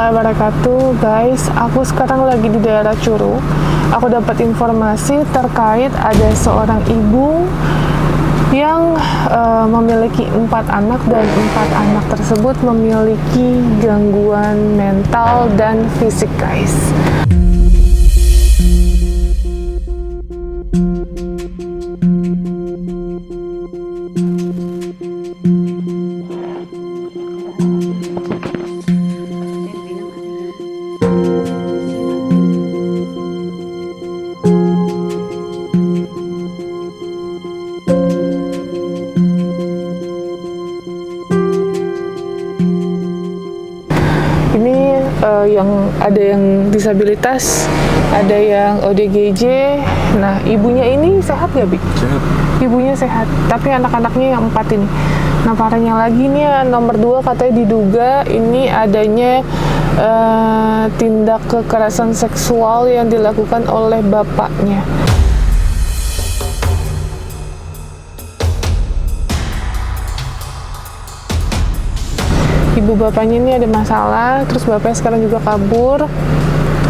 warahmatullahi wabarakatuh. Guys, aku sekarang lagi di daerah Curug. Aku dapat informasi terkait ada seorang ibu yang memiliki 4 anak dan 4 anak tersebut memiliki gangguan mental dan fisik, guys. Ada yang disabilitas, ada yang ODGJ. Nah, ibunya ini sehat nggak, Bi? Sehat. Ibunya sehat, tapi anak-anaknya yang 4 ini. Nah, parahnya lagi nih, nomor 2 katanya diduga ini adanya tindak kekerasan seksual yang dilakukan oleh bapaknya. Ibu bapaknya ini ada masalah, terus bapaknya sekarang juga kabur.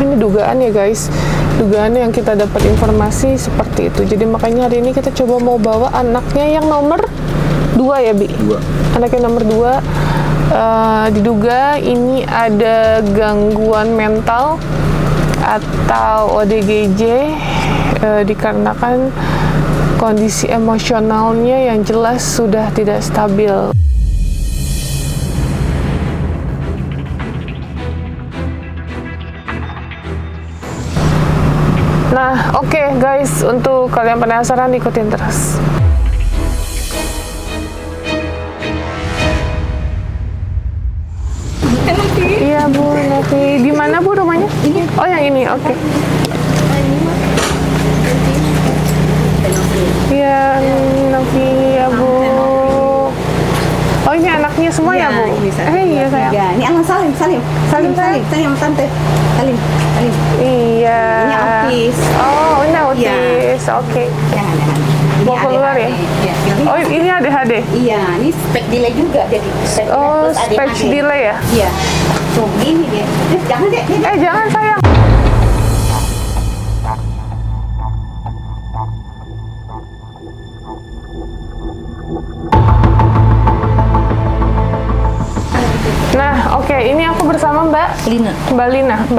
Ini dugaan ya, guys. Dugaan yang kita dapat informasi seperti itu. Jadi makanya hari ini kita coba mau bawa anaknya yang nomor 2 ya, Bi? 2. Anaknya nomor 2 diduga ini ada gangguan mental atau ODGJ dikarenakan kondisi emosionalnya yang jelas sudah tidak stabil. Nah, oke, guys, untuk kalian penasaran, ikutin terus. Iya, Bu, Novi. Di mana, Bu, rumahnya? Ini. Oh, yang ini, oke. Iya, Novi, ya, Bu. Oh, ini anaknya semua ya, Bu? Iya, sayang. Ya, ini anak Salim, Tante. Salim. Iya. Ini autis. Oh, ini autis. Oke. Jangan. Mau keluar ya? Iya. Oh, ini ADHD? Iya, ini spek delay juga jadi. Oh, speech delay ya? Iya. Tuh, ini dia. Jangan deh. Jangan, sayang. Nah, oke, ini aku bersama Mbak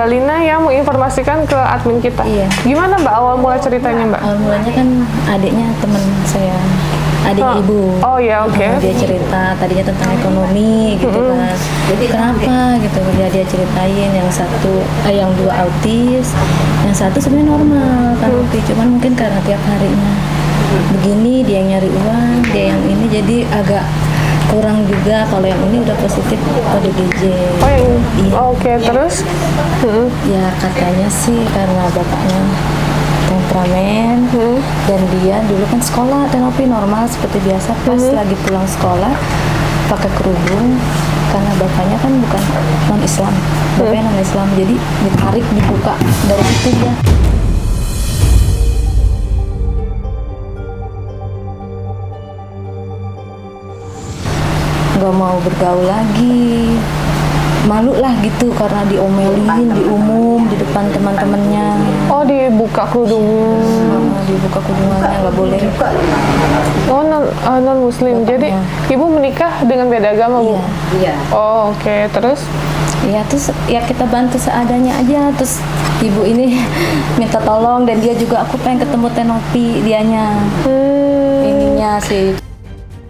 Lina yang menginformasikan ke admin kita. Iya. Gimana, Mbak, awal mula ceritanya, Mbak? Awal mulanya kan adiknya teman saya, adik ibu. Oh ya, oke. Dia cerita tadinya tentang ekonomi gitu kan. Jadi kenapa gitu dia ceritain yang 2 autis, yang 1 sebenarnya normal kan, cuman mungkin karena tiap harinya begini dia yang nyari uang, dia yang ini jadi agak kurang juga. Kalau yang ini udah positif ODGJ. Oh, yang iya. Oke, terus? Ya katanya sih karena bapaknya temperamen dan dia dulu kan sekolah terapi normal seperti biasa, pas lagi pulang sekolah pakai kerudung karena bapaknya kan bukan non Islam, bapaknya non Islam, jadi ditarik dibuka dari situ dia. Gak mau bergaul lagi, malu lah gitu karena diomelin di umum di depan teman-temannya. Oh, dibuka kerudungnya. Dibuka kerudungannya nggak boleh. Oh, non Muslim. Jadi ibu menikah dengan beda agama, Bu? Iya. Oh, oke. Terus? Ya terus ya kita bantu seadanya aja. Terus ibu ini minta tolong dan dia juga, aku pengen ketemu Tenopi dianya. Ininya sih.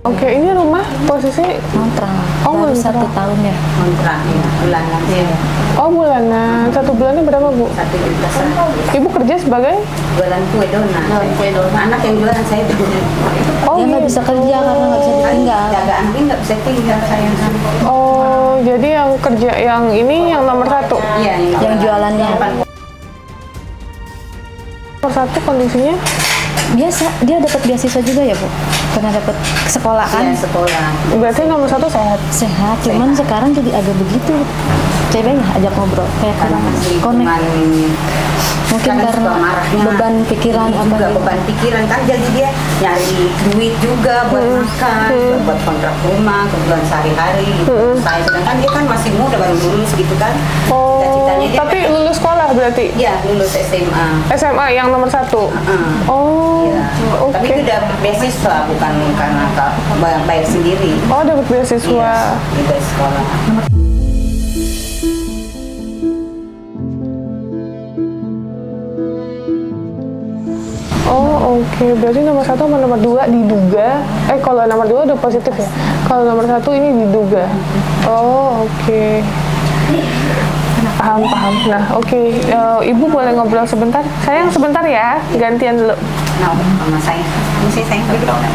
Oke, ini rumah posisi kontrak. Oh, baru kontrak. 1 tahun ya. Kontrak ya, bulanan. Oh, bulanan. 1 bulannya berapa, Bu? 1 juta. Ibu kerja sebagai? Jualan kue donat. Anak yang jualan saya itu. Oh, Dia nggak gitu. bisa kerja karena nggak bisa ditinggal. Jaga anaknya nggak bisa tinggal saya kan. Oh, jadi yang kerja yang ini yang nomor 1. Iya, Yang jualannya Nomor 1 kondisinya? biasa, dia dapat beasiswa juga ya, Bu? Pernah dapat sekolah kan? Iya, sekolah. Berarti nomor 1 sehat. Sehat, cuman sekarang jadi agak begitu. Coba ya ajak ngobrol kayak Karena konek. lingkungan Mungkin kadang karena suka marahnya, beban pikiran ini apa juga gitu. beban pikiran kan, jadi dia nyari duit juga buat makan, buat kontrak rumah, kebutuhan sehari-hari gitu. Saya sedangkan dia kan masih muda, baru lulus gitu kan. Oh, Cita-citanya dia tapi lulus sekolah berarti? Iya, lulus SMA. SMA yang nomor 1? Oh, Iya. oke. Tapi itu udah beasiswa, bukan karena bayar sendiri. Oh, dapat beasiswa. Iya, dari sekolah. Oh, oke. Berarti nomor 1 sama nomor 2 diduga. Kalau nomor 2 udah positif ya? Kalau nomor 1 ini diduga. Oh, oke. Paham. Nah, oke. Ibu boleh ngobrol sebentar? Sayang, sebentar ya. Gantian dulu. Nah, sama saya. Ini saya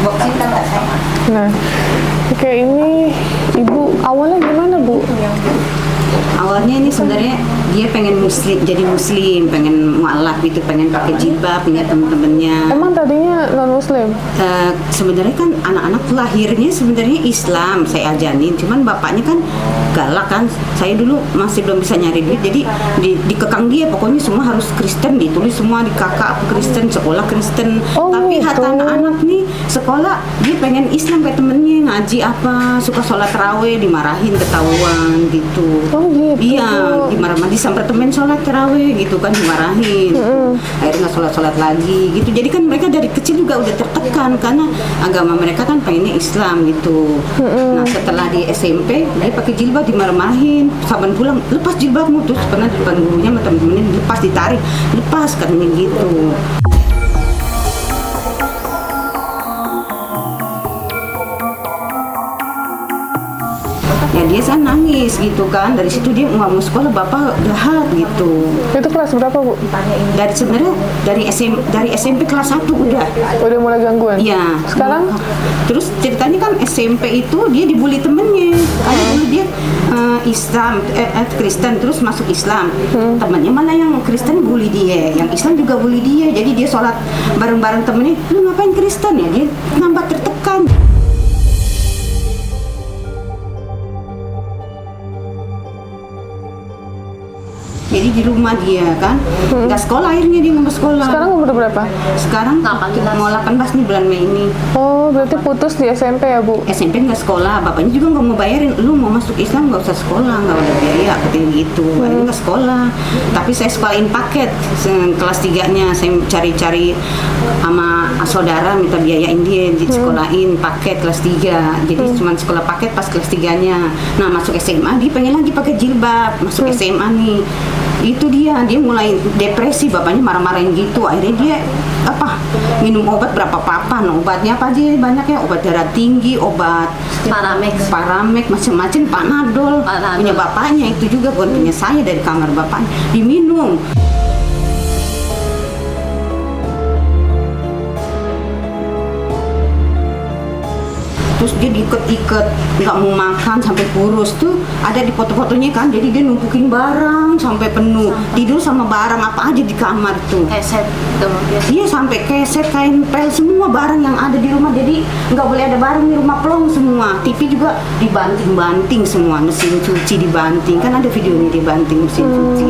boxing kan nggak saya. Nah, oke, ini Ibu awalnya gimana, Bu? Awalnya ini sebenarnya dia pengen jadi muslim, pengen mualaf gitu, pengen pakai jilbab, punya temen-temennya. Emang tadinya non-muslim? Sebenarnya kan anak-anak lahirnya sebenarnya Islam, saya ajanin, cuman bapaknya kan galak kan. Saya dulu masih belum bisa nyari duit, jadi dikekang dia, pokoknya semua harus Kristen, ditulis semua di kakak Kristen, sekolah Kristen. Oh, Tapi gitu. hati anak-anak nih sekolah dia pengen Islam kayak temennya, ngaji apa, suka sholat taraweh, dimarahin, ketahuan gitu. Oh, gitu. Iya, dimarahin, disampertemen sholat taraweh gitu kan, dimarahin. Akhirnya nggak sholat lagi gitu. Jadi kan mereka dari kecil juga udah tertekan karena agama mereka kan pengennya Islam gitu. Nah, setelah di SMP dia pakai jilbab, dimarah-marahin. Saban pulang, lepas jilbabmu, terus pernah di depan gurunya sama temen-temennya lepas, ditarik, lepas katanya gitu. Ya dia saya nangis gitu kan, dari situ dia nggak mau sekolah, bapak jahat gitu. Itu kelas berapa, Bu? Dari sebenarnya dari SMP kelas 1 udah. Udah mulai gangguan? Iya. Sekarang? Terus ceritanya kan SMP itu dia dibully temennya. Karena dulu dia Islam, Kristen, terus masuk Islam. Temennya malah yang Kristen bully dia, yang Islam juga bully dia. Jadi dia sholat bareng-bareng temennya, lu ngapain Kristen ya? Dia nambah tertekan. Jadi di rumah dia kan, nggak sekolah, akhirnya dia nggak mau sekolah. Sekarang umur berapa? Sekarang mau 18 nih bulan Mei ini. Oh, berarti putus di SMP ya, Bu? SMP nggak sekolah, bapaknya juga nggak mau bayarin. Lu mau masuk Islam nggak usah sekolah, nggak ada biaya, katanya gitu. Akhirnya nggak sekolah. Tapi saya sekolahin paket kelas 3-nya, saya cari-cari sama saudara minta biayain dia sekolahin paket kelas 3. Jadi cuma sekolah paket pas kelas 3-nya. Nah, masuk SMA dia pengen lagi pakai jilbab, masuk SMA nih. Itu dia mulai depresi, bapaknya marah-marahin gitu. Akhirnya dia minum obat berapa papan, obatnya apa aja banyak ya, obat darah tinggi, obat paramek macam-macam, panadol. Punya bapaknya itu juga, bukan punya saya, dari kamar bapaknya diminum. Terus dia diikat-ikat, nggak mau makan sampai kurus tuh, ada di foto-fotonya kan. Jadi dia numpukin barang sampai penuh, tidur sama barang apa aja di kamar tuh. Keset tuh. Iya, sampai keset, kain pel, semua barang yang ada di rumah. Jadi nggak boleh ada barang di rumah, plong semua. TV juga dibanting-banting semua, mesin cuci dibanting, kan ada videonya dibanting mesin cuci.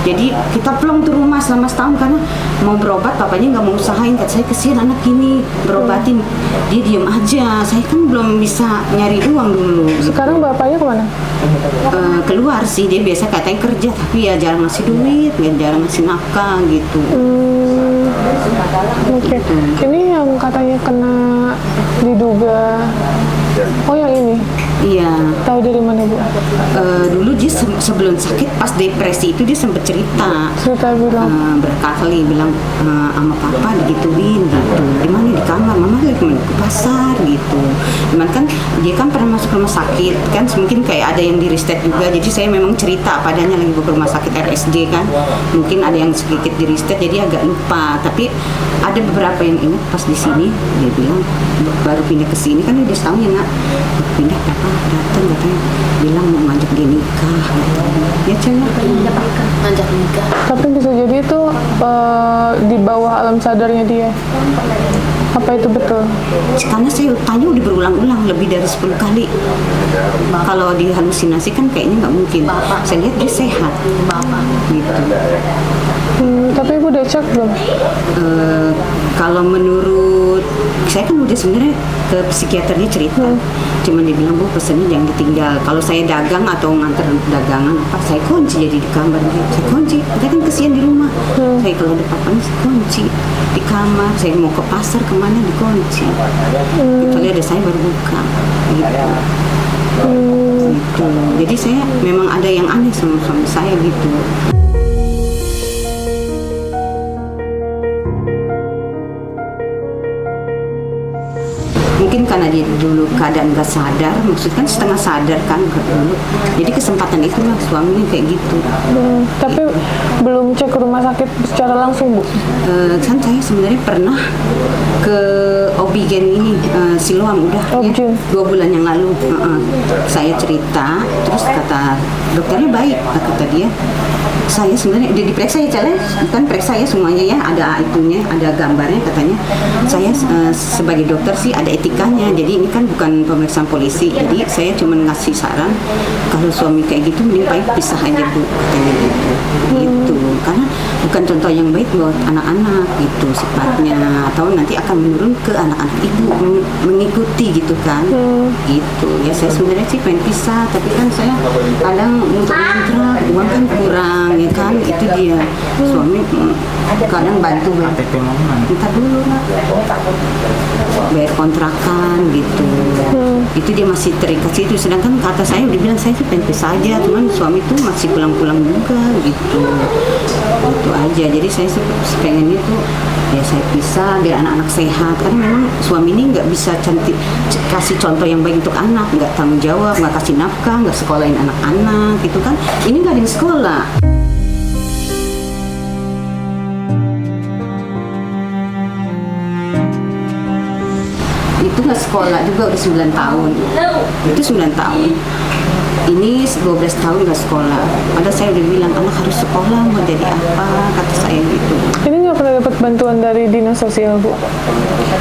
Jadi kita plong tuh rumah selama setahun karena mau berobat, bapaknya nggak mau usahain. Kata saya, kesian anak ini berobatin, dia diem aja. Saya kan belum bisa nyari uang dulu. Sekarang bapaknya kemana? Keluar sih, dia biasa katanya kerja, tapi ya jarang ngasih duit, jarang ngasih nafkah gitu. Oke. Ini yang katanya kena diduga. Oh, yang ini? Iya. Tahu dari mana, Bu? Dulu dia sebelum sakit, pas depresi itu dia sempat cerita. Cerita bilang. Berkali bilang sama papa digituin gitu. Di mana? Di kamar, mama lagi ke pasar gitu. Cuman kan dia kan pernah masuk rumah sakit kan, mungkin kayak ada yang di riset juga. Jadi saya memang cerita padanya lagi ke rumah sakit RSJ kan. Mungkin ada yang sedikit di riset, jadi agak lupa. Tapi ada beberapa yang ingat pas di sini dia bilang baru pindah ke sini kan, udah setahun ya nak. Pindah papa datang katanya bilang mau ngajak dia nikah. Ya cewek Ngajak nikah. Tapi bisa jadi itu di bawah alam sadarnya dia. Apa itu betul? Karena saya tanya udah berulang-ulang lebih dari 10 kali. Kalau dihalusinasi kan kayaknya nggak mungkin. Saya lihat dia sehat. Bapak. Gitu. Tapi ibu udah cek belum? Kalau menurut saya kan udah sebenarnya ke psikiaternya cerita, cuman dibilang bu pesennya jangan ditinggal. Kalau saya dagang atau nganter dagangan apa, saya kunci jadi di kamar. Saya kunci, kadang kesian di rumah. Saya kalau ada apa-apa saya kunci di kamar. Saya mau ke pasar kemana dikunci. Kecuali ada saya baru buka. Gitu. Gitu. Jadi saya memang ada yang aneh sama suami saya gitu. Mungkin karena dia dulu keadaan gak sadar, maksudnya kan setengah sadar kan dulu. Jadi kesempatan itu lah suaminya kayak gitu. Tapi belum cek ke rumah sakit secara langsung, Bu? Kan saya sebenarnya pernah ke Obigen ini, Siloam udah ya, 2 bulan yang lalu. Saya cerita, terus kata dokternya baik, kata dia. Saya sebenarnya udah diperiksa ya Cale, kan periksa ya semuanya ya, ada itunya, ada gambarnya katanya. Saya sebagai dokter sih ada etikanya, jadi ini kan bukan pemeriksaan polisi, jadi saya cuma ngasih saran kalau suami kayak gitu mending baik pisah aja bu, katanya gitu. Gitu, karena bukan contoh yang baik buat anak-anak gitu sifatnya, atau nanti akan menurun ke anak-anak ibu mengikuti gitu kan. Gitu ya, saya sebenarnya sih pengen pisah, tapi kan saya kadang untuk kontrak uang kan kurang ya kan, itu dia suami kadang bantu kita dulu bayar kontrakan gitu. Itu dia masih terikat situ, sedangkan kata saya udah bilang saya sih pengen pisah aja, cuman suami tuh masih pulang-pulang juga gitu. Itu aja, jadi saya pengennya tuh ya saya pisah biar anak-anak sehat, karena memang suami ini nggak bisa cantik kasih contoh yang baik untuk anak, nggak tanggung jawab, nggak kasih nafkah, nggak sekolahin anak-anak gitu kan, ini nggak ada yang sekolah. Itu nggak sekolah juga udah 9 tahun, itu 9 tahun. Ini 12 tahun nggak sekolah. Padahal saya udah bilang anak harus sekolah, mau jadi apa, kata saya gitu. Ini nggak pernah dapat bantuan dari dinas sosial, Bu?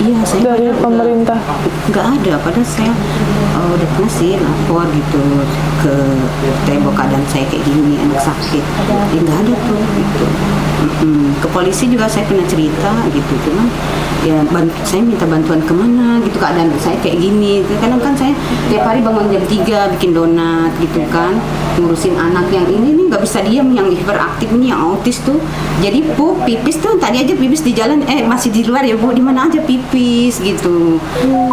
Iya, saya dari pemerintah? Nggak ada, padahal saya udah pernah sih lapor gitu ke tembok keadaan saya kayak gini, anak sakit. Ya nggak ada tuh gitu. Ke polisi juga saya pernah cerita gitu, cuman ya saya minta bantuan kemana gitu, keadaan saya kayak gini. Kadang kan saya tiap hari bangun jam 3 bikin donat gitu kan, ngurusin anak yang ini nih nggak bisa diam, yang hiperaktif ini, yang autis tuh. Jadi bu pipis tuh tadi aja pipis di jalan, masih di luar ya bu, di mana aja pipis gitu.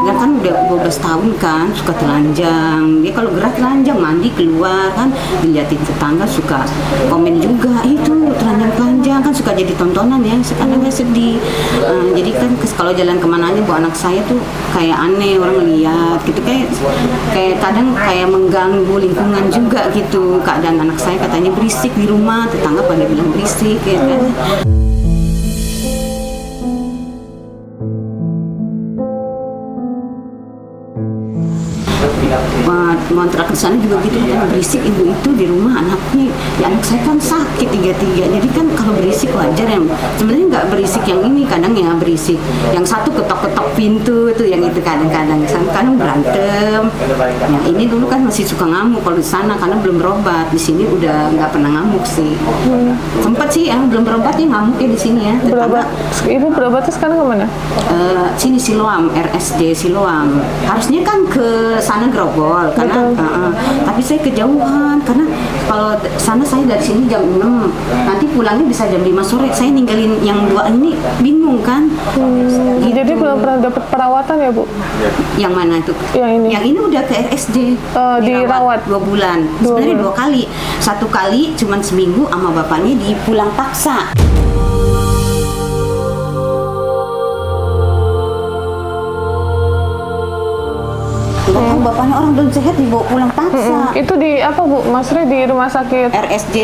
Dan kan udah 12 tahun kan, suka telanjang. Dia kalau gerak telanjang, mandi keluar kan, dilihatin tetangga suka komen juga, itu telanjang kan, suka jadi tontonan ya. Sekarang sedih. Jadi kan kalau jalan kemana aja bu, anak saya tuh kayak aneh, orang lihat gitu, kayak kadang kayak mengganggu lingkungan juga gitu. Keadaan anak saya katanya berisik di rumah, tetangga pada bilang berisik ya kan. Kontrak di sana juga gitu kan, berisik ibu itu di rumah anaknya. Ya anak saya kan sakit 3-3, jadi kan kalau berisik wajar. Yang sebenarnya nggak berisik yang ini, kadang ya berisik yang satu ketok-ketok pintu itu, yang itu kadang-kadang berantem. Yang ini dulu kan masih suka ngamuk kalau di sana karena belum berobat. Di sini udah nggak pernah ngamuk sih. Sempet sih yang belum berobat ya ngamuk ya di sini ya. Berobat, ibu berobatnya sekarang kemana? Sini Siloam, RSD Siloam. Harusnya kan ke sana Grogol karena tapi saya kejauhan, karena kalau sana saya dari sini jam 6, nanti pulangnya bisa jam 5 sore. Saya ninggalin yang 2 ini bingung kan. Gitu. Jadi belum pernah dapat perawatan ya Bu? Yang mana itu? Yang ini? Yang ini udah ke RSD. Dirawat 2 bulan. Sebenarnya 2 kali. 1 kali cuman seminggu sama bapaknya dipulang paksa. Bapaknya orang belum sehat dibawa pulang paksa. Itu di apa Bu? Maksudnya di rumah sakit? RSD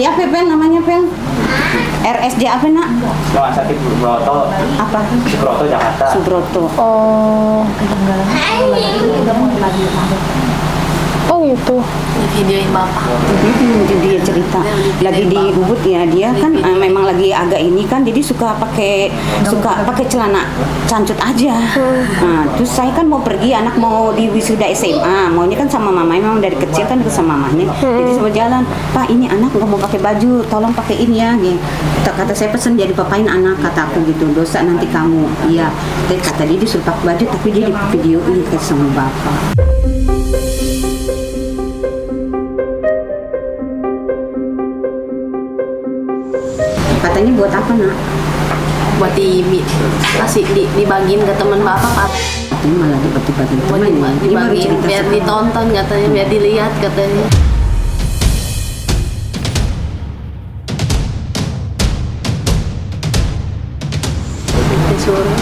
apa Pel namanya Pel? RSD apa nak? Rumah sakit Subroto. Apa? Subroto Jakarta. Subroto. Oh. Oh gitu. Di videoin bapak. Itu dia cerita lagi di Ubud ya, dia kan memang lagi agak ini kan, jadi suka pakai celana cancut aja. Nah, terus saya kan mau pergi, anak mau di wisuda SMA, maunya kan sama mamanya, memang dari kecil kan sama mamanya. Jadi sama jalan, Pak ini anak nggak mau pakai baju, tolong pakein ya. Kata saya pesen jadi papain anak, kata aku gitu, dosa nanti kamu. Iya, kata dia disuruh pakai baju tapi dia di videoin sama bapak. Katanya buat apa nak? Buat dibagiin ke teman bapak, Pak. Katanya malah dibagi Buat teman ya. Ini baru dibagiin cerita biar sekarang. ditonton katanya, biar dilihat katanya. Disuruh.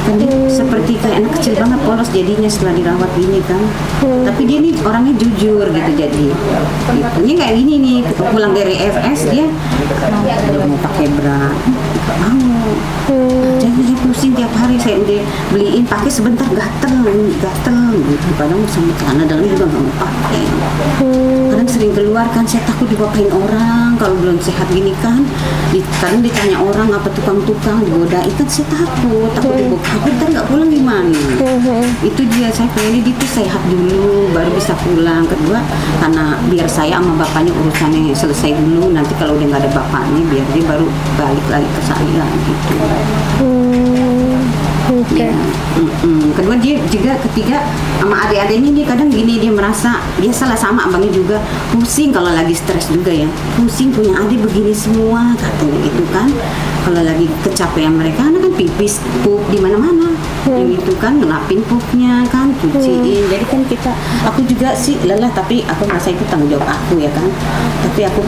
Kan dia seperti kayak anak kecil banget, polos jadinya setelah dirawat gini kan. Tapi dia nih orangnya jujur gitu, jadi ini kayak gini nih, pulang dari FS dia mau pakai bra, nggak mau. Jadi dia pusing tiap hari, saya udah beliin pakai sebentar gatel gitu. Kadang sama celana dalam juga nggak mau pakai. Kadang sering keluar kan, saya takut dibapain orang kalau belum sehat gini kan. Kadang ditanya orang apa tukang-tukang digodain kan, saya takut dibawa ntar nggak pulang gimana. Itu dia, saya pengennya dia tuh sehat dulu baru bisa pulang. Kedua karena biar saya sama bapaknya urusannya selesai dulu, nanti kalau udah nggak ada bapaknya biar dia baru balik lagi ke saya gitu. Oke. Ya. Kedua dia juga ketiga sama adik-adiknya dia kadang gini, dia merasa dia salah sama abangnya juga, pusing kalau lagi stres juga ya, pusing punya adik begini semua katanya gitu kan. Kalau lagi kecapean mereka, anak kan pipis pup di mana-mana, yang itu kan ngelapin pupnya kan, cuciin. Jadi kan aku juga sih lelah, tapi aku merasa itu tanggung jawab aku ya kan. Tapi aku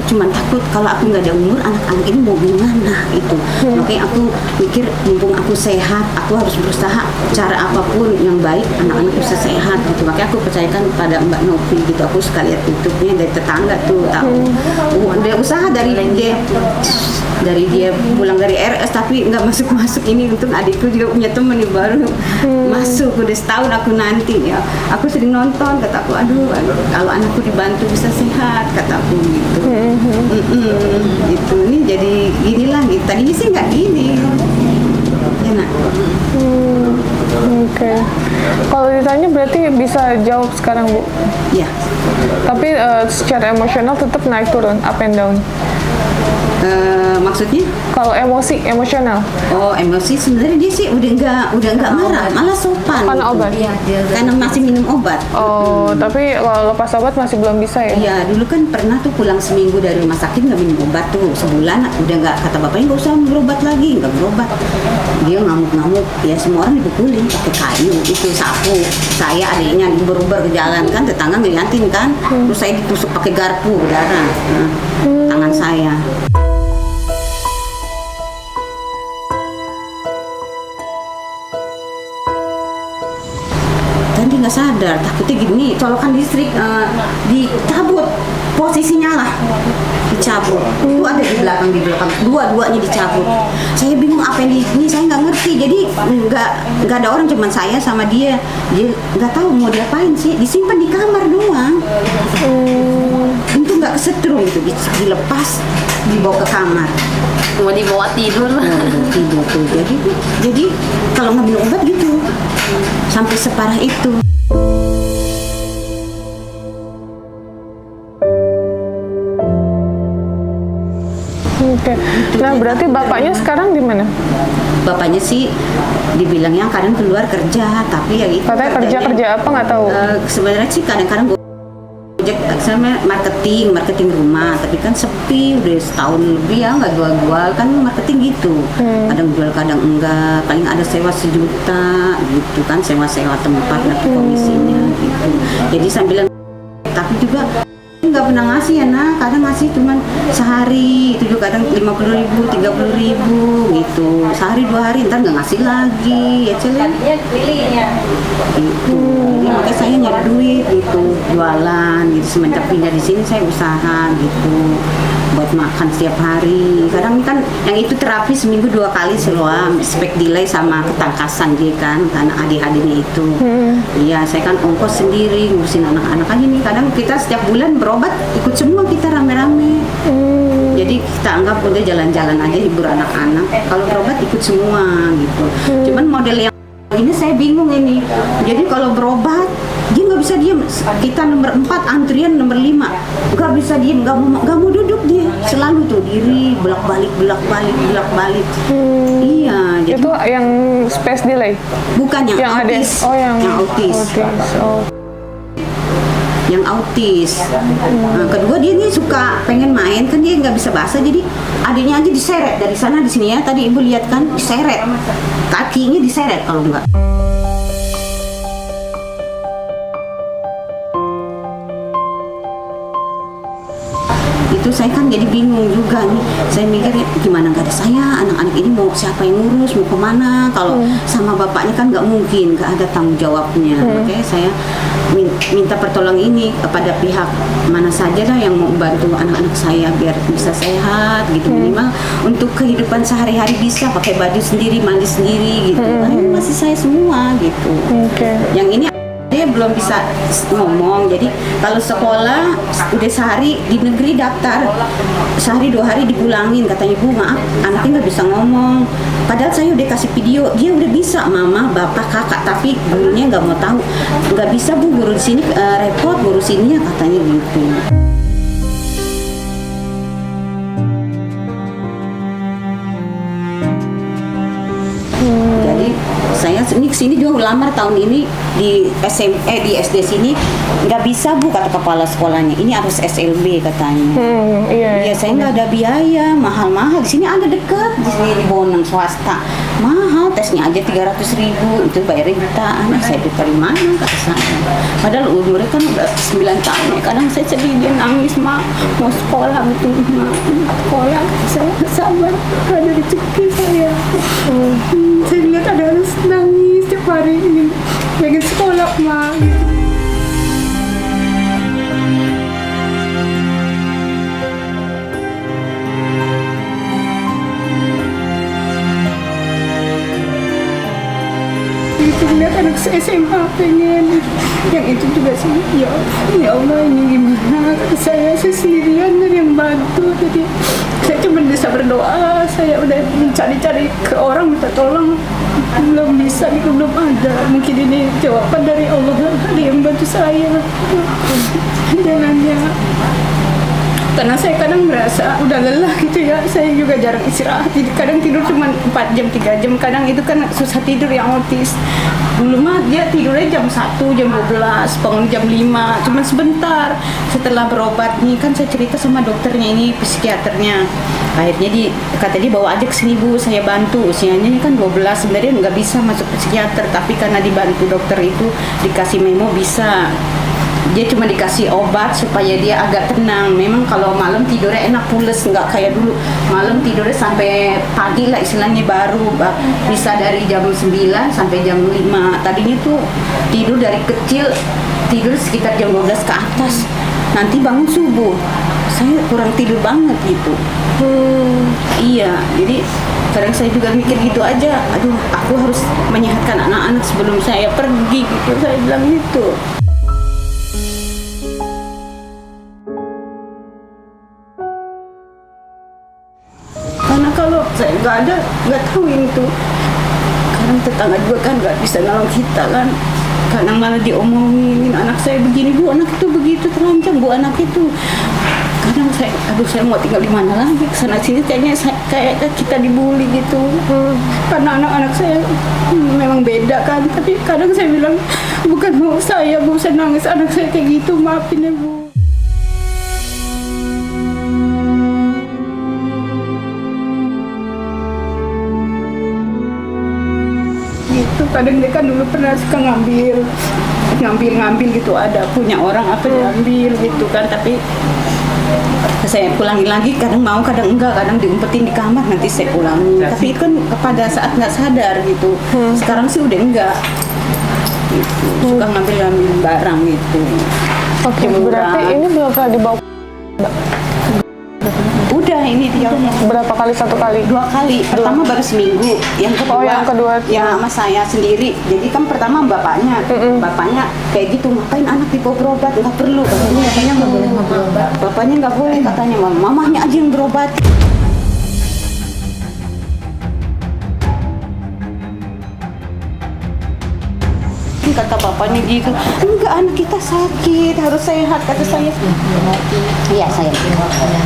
cuma takut kalau aku nggak ada umur, anak-anak ini mau gimana itu. Makanya aku mikir mumpung aku sehat, aku harus berusaha cara apapun yang baik anak-anak bisa sehat gitu. Makanya aku percayakan pada Mbak Novi gitu. Aku suka lihat YouTube-nya dari tetangga tuh, tahu udah usaha dari dia pulang dari RS tapi nggak masuk ini. Untung adikku juga punya temen nih baru masuk, udah setahun aku nanti ya. Aku sering nonton, kataku aduh kalau anakku dibantu bisa sehat, kataku gitu. Gitu ini jadi inilah gitu. Tadinya sih nggak gini ya nak. Oke. Kalau ditanya berarti bisa jawab sekarang Bu. Ya. Tapi secara emosional tetap naik turun, up and down. Maksudnya? Kalau emosional. Oh, emosi sebenarnya dia sih udah nggak marah, malah sopan. Karena obat. Iya, dia Karena masih minum obat. Oh, tapi kalau lepas obat masih belum bisa ya? Iya, dulu kan pernah tuh pulang seminggu dari rumah sakit nggak minum obat tuh, sebulan udah nggak, kata bapaknya nggak usah berobat lagi, nggak berobat. Dia ngamuk-ngamuk, ya semua orang dipukulin pakai kayu, itu sapu. Saya adiknya diuber-uber ke jalan kan, tetangga ngeliatin kan, terus saya ditusuk pakai garpu berdarah, tangan saya. Kan dia nggak sadar, takutnya gini, colokan listrik dicabut posisinya lah, dicabut. Itu ada di belakang, dua-duanya dicabut. Saya bingung apa yang ini, saya nggak ngerti. Jadi nggak ada orang, cuma saya sama dia. Dia nggak tahu mau diapain sih, disimpan di kamar doang. Itu nggak kesetrum, itu dilepas, dibawa ke kamar. mau dibawa tidur. Tidur tuh. Jadi kalau nggak minum obat gitu, sampai separah itu. Oke. Nah, berarti bapaknya sekarang di mana? Bapaknya sih dibilangnya kadang keluar kerja, tapi ya itu Katanya kerja apa nggak tahu. sebenarnya sih kadang-kadang Gojek sama marketing rumah, tapi kan sepi udah setahun lebih ya nggak jual-jual kan, marketing gitu. Kadang jual kadang enggak, paling ada sewa 1 juta gitu kan, sewa tempat dapat komisinya gitu. Jadi sambilan, tapi juga nggak pernah ngasih ya nak, kadang ngasih cuman sehari, itu juga kadang 50.000, 30.000 gitu, sehari 2 hari, ntar nggak ngasih lagi ya gitu. Jadi makanya saya nyari duit gitu, jualan gitu. Semenjak pindah di sini saya usaha gitu buat makan setiap hari. Kadang kan yang itu terapi seminggu 2 kali seloam, spek delay sama ketangkasan dia kan, karena adik-adiknya itu. Iya, saya kan ongkos sendiri ngurusin anak-anak aja nih. Kadang kita setiap bulan berobat ikut semua kita rame-rame. Jadi kita anggap udah jalan-jalan aja hibur anak-anak. Kalau berobat ikut semua gitu. Cuman model yang ini saya bingung ini. Jadi kalau berobat dia nggak bisa diem. Kita nomor 4 antrian nomor 5 nggak bisa diem, nggak mau duduk dia. Selalu tuh diri bolak-balik. Iya. Jadi Itu yang space delay? bukan yang Yang autis. ada? Oh, yang autis. Oh. Yang autis. Nah, kedua dia nih suka pengen main kan dia nggak bisa bahasa, jadi adiknya aja diseret dari sana di sini ya. Tadi ibu lihat kan diseret, kakinya diseret kalau enggak. Itu saya kan jadi bingung juga nih. Saya mikir gimana nggak ada saya, anak-anak ini mau siapa yang ngurus, mau kemana? Kalau sama bapaknya kan nggak mungkin, nggak ada tanggung jawabnya. Makanya saya minta pertolongan ini kepada pihak mana saja lah yang mau bantu anak-anak saya biar bisa sehat gitu, minimal untuk kehidupan sehari-hari bisa pakai baju sendiri, mandi sendiri gitu. Kan masih saya semua gitu. Yang ini dia belum bisa ngomong, jadi kalau sekolah udah sehari di negeri daftar, sehari 2 hari dipulangin, katanya Bu maaf anaknya nggak bisa ngomong, padahal saya udah kasih video, dia udah bisa mama, bapak, kakak, tapi gurunya nggak mau tahu, nggak bisa Bu, guru di sini repot, guru sininya katanya gitu. Jadi saya ini kesini juga lamar tahun ini di di SD sini nggak bisa Bu, kata kepala sekolahnya, ini harus SLB katanya. Iya. Ya saya nggak ada biaya, mahal-mahal. Di sini ada dekat, di sini di Bonang swasta, mahal, tesnya aja 300.000, itu bayarnya jutaan. Saya dari mana kata saya. Padahal umurnya kan udah 9 tahun ya. Kadang saya sedih, dia nangis, Ma mau sekolah betul, Ma sekolah. Saya sabar, ada rezeki saya. Saya lihat ada harus nangis setiap hari ini, pengen sekolah, Ma. Itu lihat anak SMA pengen, yang itu juga sih, ya Allah ini gimana, saya sendirian dan yang bantu, jadi saya cuma bisa berdoa. Saya udah mencari-cari ke orang minta tolong, belum bisa, itu belum ada. Mungkin ini jawaban dari Allah, ada yang bantu saya jalannya. Karena saya kadang merasa udah lelah gitu ya, saya juga jarang istirahat, jadi kadang tidur cuma 4 jam, 3 jam, kadang itu kan susah tidur yang autis. Dulu mah dia tidurnya jam 1, jam 12, bangun jam 5, cuma sebentar. Setelah berobat nih, kan saya cerita sama dokternya ini, psikiaternya. Akhirnya kata dia bawa aja ke sini Bu, saya bantu. Usianya ini kan 12, sebenarnya nggak bisa masuk psikiater, tapi karena dibantu dokter itu dikasih memo bisa. Dia cuma dikasih obat supaya dia agak tenang. Memang kalau malam tidurnya enak, pules, nggak kayak dulu. Malam tidurnya sampai pagi lah istilahnya, baru bisa dari jam 9 sampai jam 5. Tadinya tuh tidur dari kecil, tidur sekitar jam 12 ke atas. Nanti bangun subuh, saya kurang tidur banget gitu. Iya, jadi kadang saya juga mikir gitu aja. Aduh, aku harus menyehatkan anak-anak sebelum saya pergi gitu. Saya bilang gitu. Karena kalau saya nggak ada, nggak tahu ini tuh. Kadang tetangga juga kan nggak bisa nolong kita kan. Kadang malah diomongin, anak saya begini Bu, anak itu begitu, terancam Bu, anak itu. Kadang saya mau tinggal di mana lagi, kesana sini kayaknya kayak kita dibully gitu. Karena anak-anak saya memang beda kan, tapi kadang saya bilang bukan mau saya Bu, saya nangis anak saya kayak gitu, maafin ya Bu. Gitu, kadang dia kan dulu pernah suka ngambil gitu, ada punya orang apa diambil gitu kan, tapi saya pulangin lagi, kadang mau kadang enggak, kadang diumpetin di kamar nanti saya pulangin, tapi itu kan pada saat nggak sadar gitu. Sekarang sih udah enggak gitu. Suka ngambil barang gitu. Oke, berarti ini belum pernah dibawa. Udah ini dia Berapa kali? Satu kali? 2 kali. Pertama baru seminggu, yang kedua, yang kedua. ya sama saya sendiri. Jadi kan pertama bapaknya kayak gitu, ngapain anak dibawa berobat? Nggak perlu. Bapaknya nggak boleh berobat. Bapaknya nggak boleh katanya, mamahnya aja yang berobat. Kata bapaknya gitu, enggak, anak kita sakit, harus sehat, kata saya. Iya sayang.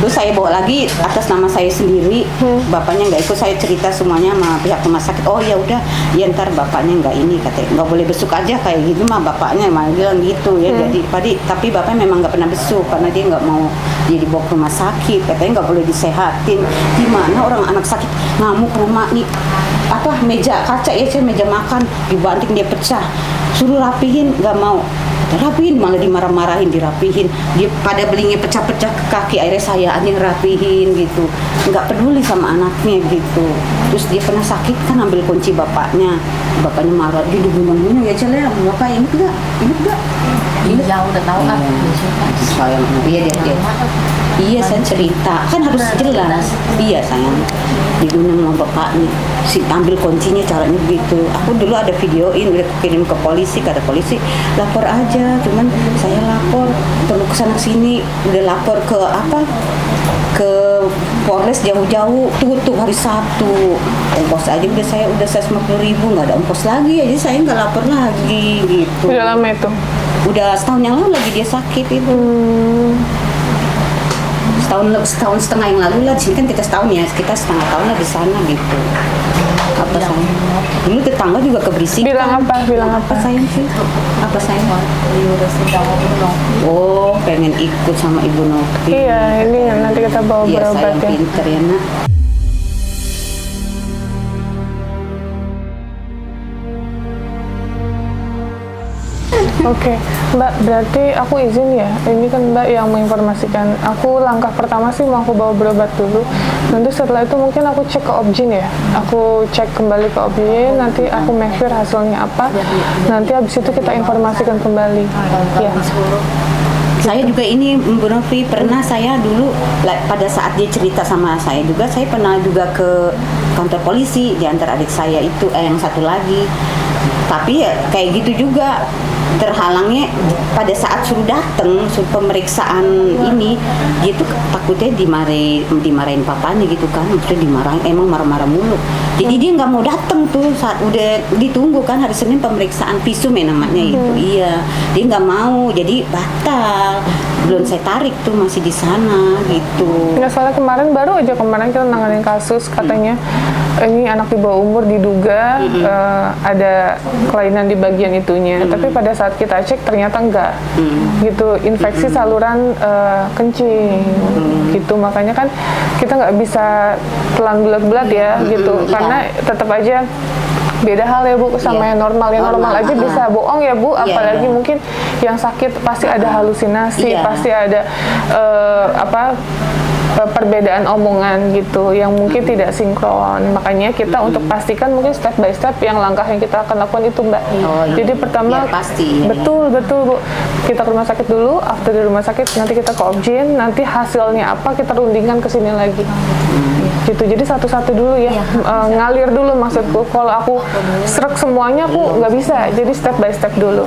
Terus saya bawa lagi atas nama saya sendiri. Bapaknya nggak ikut, saya cerita semuanya sama pihak rumah sakit. Oh ya udah, ya ntar bapaknya nggak ini, katanya nggak boleh besuk aja kayak gitu mah, bapaknya malah bilang gitu ya. Jadi tapi bapaknya memang nggak pernah besuk karena dia nggak mau dia dibawa ke rumah sakit, katanya nggak boleh disehatin. Gimana orang anak sakit ngamuk rumah nih, apa meja kaca ya, saya meja makan dibanting dia pecah, suruh rapihin nggak mau, rapihin malah dimarah-marahin, dirapihin, dia pada belingnya pecah-pecah ke kaki, akhirnya saya aja yang rapihin gitu, nggak peduli sama anaknya gitu. Terus dia pernah sakit kan, ambil kunci bapaknya marah, dia dibunuh-bunuh ya celeh, bapak ini enggak ini Iya, udah tahu kan. sayang, iya saya cerita kan harus jelas, iya sayang, dibunuh sama bapaknya, si ambil kuncinya caranya begitu. Aku dulu ada videoin, udah kirim ke polisi, kata polisi lapor aja, cuman saya lapor perlu kesana sini, udah lapor ke ke Polres jauh-jauh, tutup hari Sabtu, ongkos aja udah 150.000, nggak ada ongkos lagi, jadi saya nggak lapor lagi gitu. Udah lama itu? Udah setahun yang lalu lagi dia sakit itu. Setahun setengah yang lalu lah. Di sini kan kita setahun ya, kita setengah tahun lah di sana gitu. Apa sayang? Dulu tetangga juga keberisikan. Bilang apa? Sayang sih? Apa sayang? Oh, pengen ikut sama Ibu Novi. Iya, ini nanti kita bawa Iya berobat sayang, ya. pinter ya nak. Oke, Mbak, berarti aku izin ya. Ini kan Mbak yang menginformasikan. Aku langkah pertama sih mau aku bawa berobat dulu. Nanti setelah itu mungkin aku cek ke Objin ya. Aku cek kembali ke Objin, nanti aku make sure hasilnya apa. Nanti habis itu kita informasikan kembali. Ya. Saya juga ini Bu Novi, pernah saya dulu pada saat dia cerita sama saya juga, saya pernah juga ke kantor polisi di antara adik saya itu yang satu lagi. Tapi ya kayak gitu juga, terhalangnya pada saat suruh datang, suruh pemeriksaan ini, dia tuh takutnya dimarahin papanya gitu kan, maksudnya dimarahin, emang marah-marah mulu. Jadi dia nggak mau datang tuh saat udah ditunggu kan hari Senin pemeriksaan visum ya namanya itu, iya, dia nggak mau, jadi batal. Belum saya tarik tuh, masih di sana gitu. Nggak salah kemarin kita nanganin kasus katanya ini anak di bawah umur diduga ada kelainan di bagian itunya, tapi pada saat kita cek ternyata enggak, gitu, infeksi saluran kencing, gitu, makanya kan kita nggak bisa telan bulat-bulat ya, gitu, karena tetap aja beda hal ya Bu sama yang normal. Yang normal aja bisa bohong ya Bu, apalagi mungkin yang sakit pasti ada halusinasi, pasti ada perbedaan omongan gitu yang mungkin tidak sinkron. Makanya kita untuk pastikan mungkin step by step yang langkah yang kita akan lakukan itu Mbak. Jadi pertama pasti, betul Bu, kita ke rumah sakit dulu, after di rumah sakit nanti kita ke Objin, nanti hasilnya apa kita rundingkan ke sini lagi. Gitu, jadi satu-satu dulu ya, ngalir dulu maksudku. Kalau aku serak semuanya aku nggak bisa, jadi step by step dulu.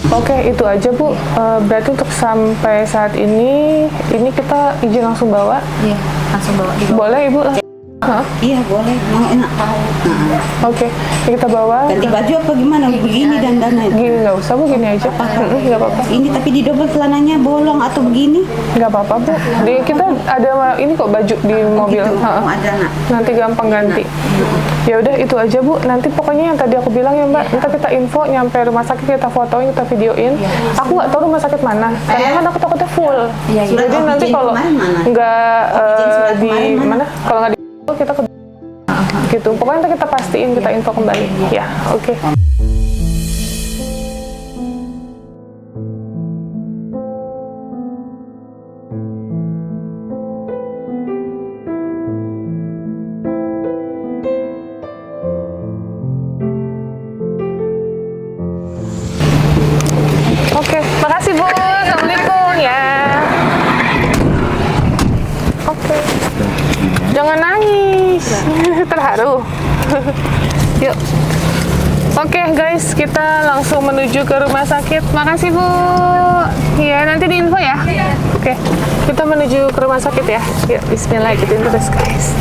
Oke, itu aja Bu. Berarti untuk sampai saat ini kita izin langsung bawa. Iya, langsung bawa. Boleh Ibu? Iya boleh, mau enak tahu. Oke, kita bawa. Ganti baju apa gimana? Begini dandannya? Gini nggak usah Bu, gini aja. Nggak apa-apa. Ini tapi di double celananya bolong atau begini? Nggak apa-apa Bu. Kita ada ini kok baju di mobil. Gitu. Ada nak. Nanti gampang ganti. Ya udah itu aja Bu. Nanti pokoknya yang tadi aku bilang ya Mbak. Ntar kita info nyampe rumah sakit, kita fotoin, kita videoin. Aku nggak tahu rumah sakit mana. Karena kan aku takutnya full. Jadi nanti kalau nggak di mana, kalau nggak di kita ke gitu. Pokoknya nanti kita pastiin, kita info kembali. Ya, oke. Jangan nangis. Terharu. Yuk. Oke guys, kita langsung menuju ke rumah sakit. Makasih Bu. Iya, nanti diinfo ya. Oke, kita menuju ke rumah sakit ya. Yuk, bismillah, ikutin terus guys.